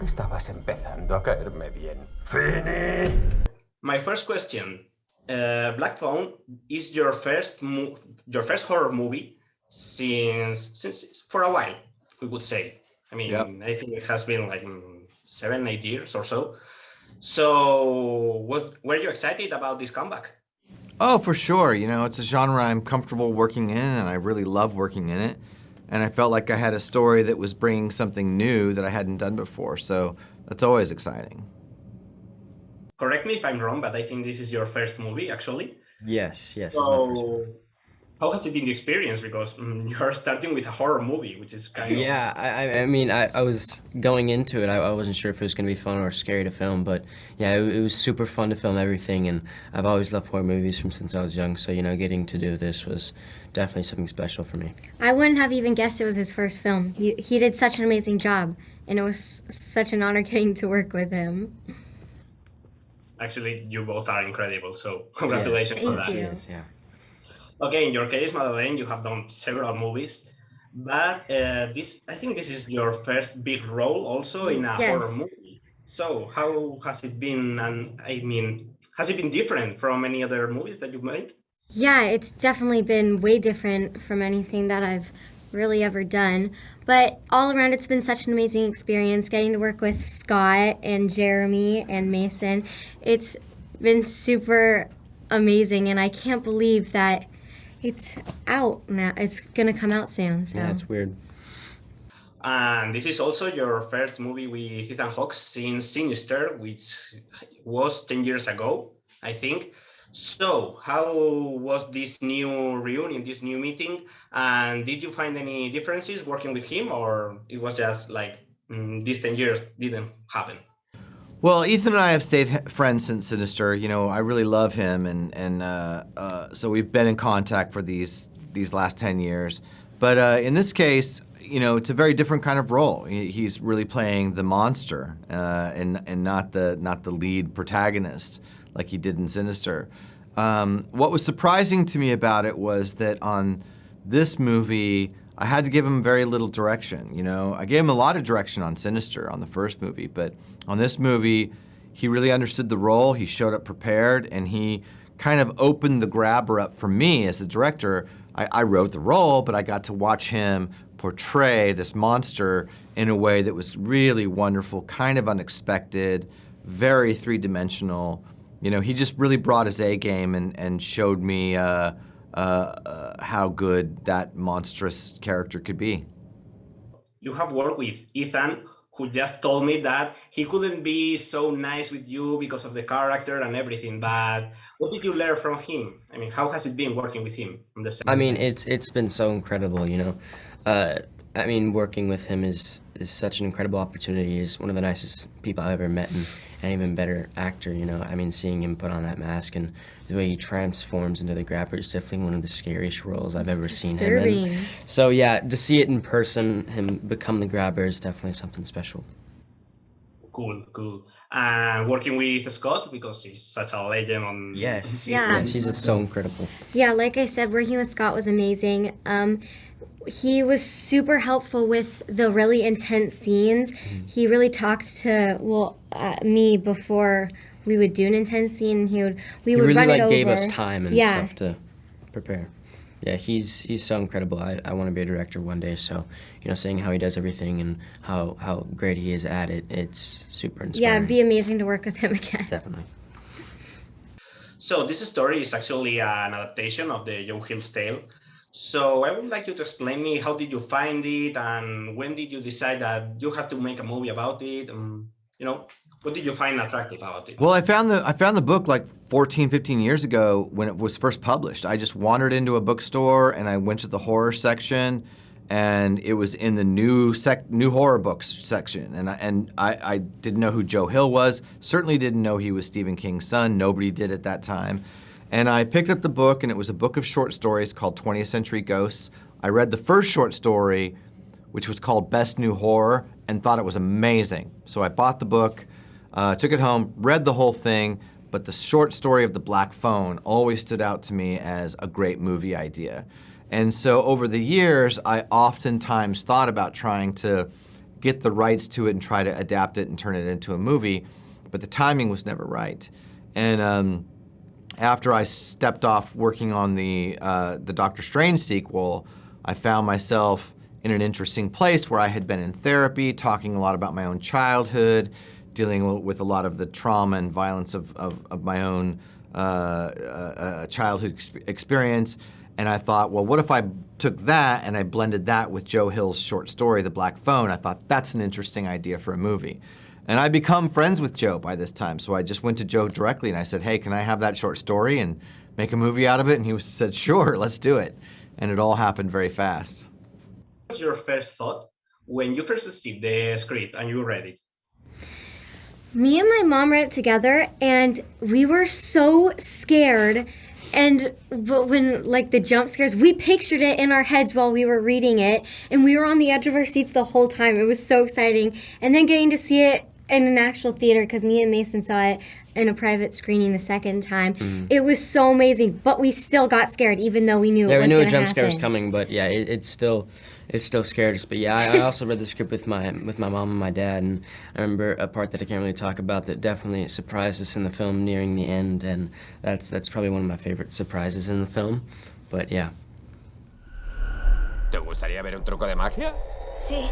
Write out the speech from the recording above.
que estabas empezando a caerme bien. ¡Fini! My first question, Black Phone is your first horror movie since for a while, we would say. I mean, Yep. I think it has been like 7, 8 years or so. So, were you excited about this comeback? Oh, for sure. You know, it's a genre I'm comfortable working in, and I really love working in it. And I felt like I had a story that was bringing something new that I hadn't done before, so that's always exciting. Correct me if I'm wrong, but I think this is your first movie, actually. Yes, it's my first. So, how has it been the experience? Because you're starting with a horror movie, which is kind of... Yeah, I mean, I was going into it, I wasn't sure if it was going to be fun or scary to film, but yeah, it was super fun to film everything, and I've always loved horror movies since I was young, so, you know, getting to do this was definitely something special for me. I wouldn't have even guessed it was his first film. He did such an amazing job, and it was such an honor getting to work with him. Actually, you both are incredible, so congratulations for that. Thank you. Yes, yeah. Okay, in your case, Madeleine, you have done several movies, but I think this is your first big role also in a Yes. horror movie. So how has it been, and I mean, has it been different from any other movies that you've made? Yeah, it's definitely been way different from anything that I've really ever done. But all around, it's been such an amazing experience getting to work with Scott and Jeremy and Mason. It's been super amazing, and I can't believe that it's out now. It's gonna come out soon. So. Yeah, it's weird. And this is also your first movie with Ethan Hawke since Sinister, which was 10 years ago, I think. So how was this new reunion, this new meeting? And did you find any differences working with him, or it was just like these 10 years didn't happen? Well, Ethan and I have stayed friends since Sinister. You know, I really love him, and so we've been in contact for these last 10 years. But in this case, you know, it's a very different kind of role. He's really playing the monster, and not the lead protagonist like he did in Sinister. What was surprising to me about it was that on this movie, I had to give him very little direction. You know, I gave him a lot of direction on Sinister, on the first movie, but on this movie, he really understood the role. He showed up prepared, and he kind of opened the grabber up for me as the director. I wrote the role, but I got to watch him portray this monster in a way that was really wonderful, kind of unexpected, very three-dimensional. You know, he just really brought his A game and showed me how good that monstrous character could be. You have worked with Ethan, who just told me that he couldn't be so nice with you because of the character and everything, but what did you learn from him? I mean, how has it been working with him on the set? I mean, it's been so incredible, you know. I mean, working with him is such an incredible opportunity. He's one of the nicest people I've ever met, and an even better actor, you know. I mean, seeing him put on that mask and the way he transforms into the grabber is definitely one of the scariest roles I've ever seen him in. So yeah, to see it in person, him become the grabber is definitely something special. Cool. And working with Scott, because he's such a legend on... Yes, Yeah. yes, he's just so incredible. Yeah, like I said, working with Scott was amazing. He was super helpful with the really intense scenes. He really talked to me before we would do an intense scene. We would really run it over. gave us time and Yeah. stuff to prepare. Yeah, he's so incredible. I want to be a director one day. So, you know, seeing how he does everything and how great he is at it, it's super inspiring. Yeah, it'd be amazing to work with him again. Definitely. So this story is actually an adaptation of the Joe Hill's tale. So I would like you to explain me, how did you find it, and when did you decide that you had to make a movie about it? You know, what did you find attractive about it? Well, I found the book like 14, 15 years ago when it was first published. I just wandered into a bookstore and I went to the horror section, and it was in the new horror books section. And I didn't know who Joe Hill was. Certainly didn't know he was Stephen King's son. Nobody did at that time. And I picked up the book, and it was a book of short stories called 20th Century Ghosts. I read the first short story, which was called Best New Horror, and thought it was amazing. So I bought the book, took it home, read the whole thing, but the short story of the Black Phone always stood out to me as a great movie idea. And so over the years, I oftentimes thought about trying to get the rights to it and try to adapt it and turn it into a movie, but the timing was never right. And after I stepped off working on the Doctor Strange sequel, I found myself in an interesting place where I had been in therapy, talking a lot about my own childhood, dealing with a lot of the trauma and violence of my own childhood experience. And I thought, well, what if I took that and I blended that with Joe Hill's short story, The Black Phone? I thought, that's an interesting idea for a movie. And I'd become friends with Joe by this time, so I just went to Joe directly and I said, hey, can I have that short story and make a movie out of it? And he said, sure, let's do it. And it all happened very fast. What was your first thought when you first received the script and you read it? Me and my mom read it together, and we were so scared. But when, like, the jump scares, we pictured it in our heads while we were reading it, and we were on the edge of our seats the whole time. It was so exciting. And then getting to see it in an actual theater, because me and Mason saw it in a private screening the second time. It was so amazing, but we still got scared, even though we knew it was going to happen. Yeah, we knew a jump scare was coming, but yeah, it still scared us. But yeah, I also read the script with my mom and my dad, and I remember a part that I can't really talk about that definitely surprised us in the film nearing the end, and that's probably one of my favorite surprises in the film. But yeah. ¿Te gustaría ver un truco de magia? Sí.